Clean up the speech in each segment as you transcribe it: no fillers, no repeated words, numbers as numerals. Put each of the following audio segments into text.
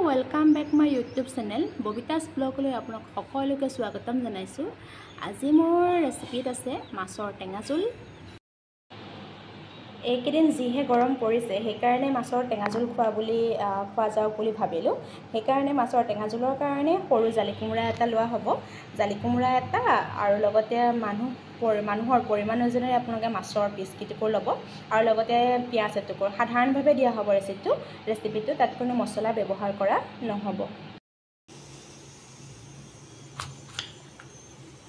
Welcome back my YouTube channel Babita's ब्लगলৈ আপোনাক সকলোকে স্বাগতম জনাইছো। আজি মোৰ ৰেচিপিত আছে মাছৰ টেঙা জোল। এইকেইদিন যিহে গৰম পৰিছে সেইকাৰণে মাছৰ টেঙা জোল খোৱা যাওক বুলি ভাবিলোঁ। সেইকাৰণে মাছৰ টেঙা জোলৰ কাৰণে সৰু জালি কোমোৰা এটা লোৱা হ'ব। জালি কোমোৰা এটা আৰু লগতে মানুহৰ পৰিমাণ অনুযায়ী আপোনালোকে মাছৰ পিচ কেইটুকুৰ ল'ব আৰু লগতে পিঁয়াজ এটুকুৰ সাধাৰণভাৱে দিয়া হ'ব ৰেচিপিটো তাত কোনো মছলা ব্যৱহাৰ কৰা নহ'ব।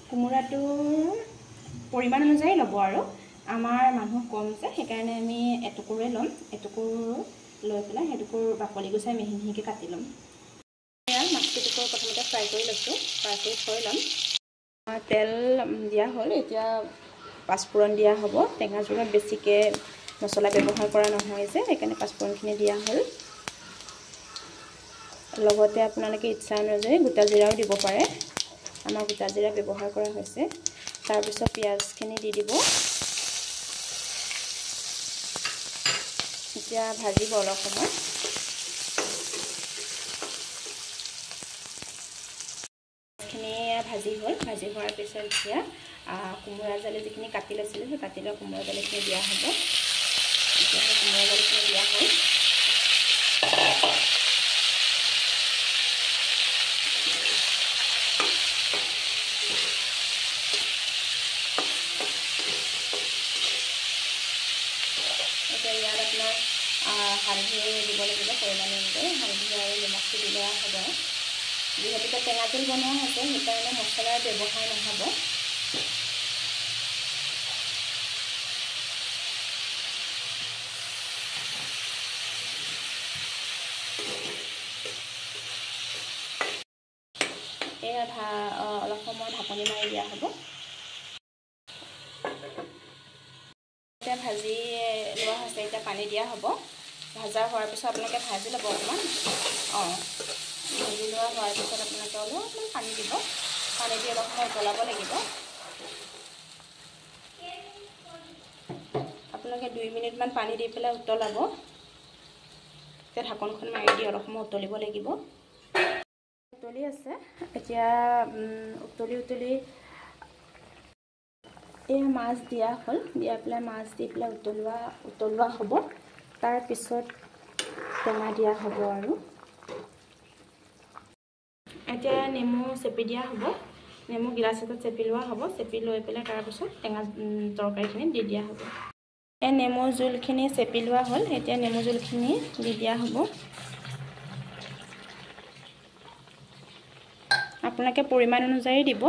কোমোৰাটোৰ পৰিমাণ অনুযায়ী ল'ব আৰু আমাৰ মানুহ কম যে সেইকাৰণে আমি এটুকুৰে ল'ম। এটুকুৰ লৈ পেলাই সেইটুকুৰ বাকলি গুচাই মিহি মিহিকৈ কাটি ল'ম। মাছকেইটুকুৰ প্ৰথমতে ফ্ৰাই কৰি লৈছোঁ। ফ্ৰাই কৰি থৈ ল'ম। তেল দিয়া হ'ল, এতিয়া পাঁচফোৰণ দিয়া হ'ব। টেঙা জোলত বেছিকৈ মছলা ব্যৱহাৰ কৰা নহয় যে সেইকাৰণে পাঁচফোৰণখিনি দিয়া হ'ল। লগতে আপোনালোকে ইচ্ছা অনুযায়ী গোটা জিৰাও দিব পাৰে। আমাৰ গোটা জিৰা ব্যৱহাৰ কৰা হৈছে। তাৰপিছত পিঁয়াজখিনি দি দিব। এতিয়া ভাজিব অলপ সময়। খিনি ভাজি হ'ল। ভাজি হোৱাৰ পিছত এতিয়া কোমোৰা জালি যিখিনি কাটি লৈছিলোঁ সেই কাটি লোৱা কোমোৰা জালিখিনি দিয়া হ'ব। এতিয়া কোমোৰা জালিখিনি দিয়া হ'ল। এতিয়া ইয়াত আপোনাৰ হালধি দিব লাগিব পৰিমাণ অনুযায়ী। হালধি আৰু নিমখটো দিলে হ'ব। যিহেতুকে টেঙা জোল বনোৱা হৈছে সেইকাৰণে মছলাৰ ব্যৱহাৰ নহ'ব। এয়া অলপ সময় ঢাকনি মাৰি দিয়া হ'ব। এতিয়া ভাজি লোৱা হৈছে। এতিয়া পানী দিয়া হ'ব। ভাজা হোৱাৰ পিছত আপোনালোকে ভাজি ল'ব অকণমান। ভাজি লোৱা হোৱাৰ পিছত আপোনালোকে অলপমান পানী দিব। পানী দি অলপ সময় উতলাব লাগিব। আপোনালোকে 2 মিনিটমান পানী দি পেলাই উতলাব। এতিয়া ঢাকনখন মাৰি দি অলপ সময় উতলিব লাগিব। উতলি আছে। এতিয়া উতলি এই মাছ দিয়া হ'ল। দিয়া পেলাই মাছ দি পেলাই উতলোৱা হ'ব। তাৰপিছত টেঙা দিয়া হ'ব আৰু এতিয়া নেমু চেপি দিয়া হ'ব। নেমু গিলাচ এটাত চেপি লোৱা হ'ব। চেপি লৈ পেলাই তাৰপিছত টেঙা তৰকাৰীখিনি দি দিয়া হ'ব। এই নেমু জোলখিনি চেপি লোৱা হ'ল। এতিয়া নেমু জোলখিনি দি দিয়া হ'ব। আপোনালোকে পৰিমাণ অনুযায়ী দিব।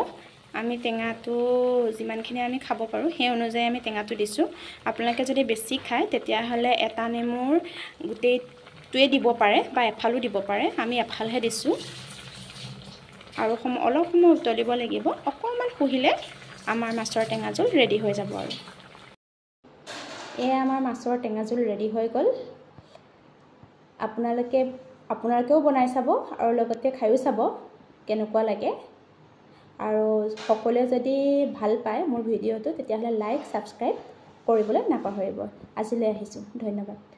আমি টেঙাটো যিমানখিনি আমি খাব পাৰোঁ সেই অনুযায়ী আমি টেঙাটো দিছোঁ। আপোনালোকে যদি বেছি খায় তেতিয়াহ'লে এটা নেমুৰ গোটেইটোৱে দিব পাৰে বা এফালো দিব পাৰে। আমি এফালহে দিছোঁ। আৰু অলপ সময় উতলিব লাগিব। অকণমান শুহিলে আমাৰ মাছৰ টেঙা জোল ৰেডি হৈ যাব আৰু এয়া আমাৰ মাছৰ টেঙা জোল ৰেডি হৈ গ'ল। আপোনালোকেও বনাই চাব আৰু লগতে খায়ো চাব কেনেকুৱা লাগে। আৰু সকলোৱে যদি ভাল পায় মোৰ ভিডিঅ'টো তেতিয়াহ'লে লাইক ছাবস্ক্ৰাইব কৰিবলৈ নাপাহৰিব। আজিলৈ আহিছোঁ। ধন্যবাদ।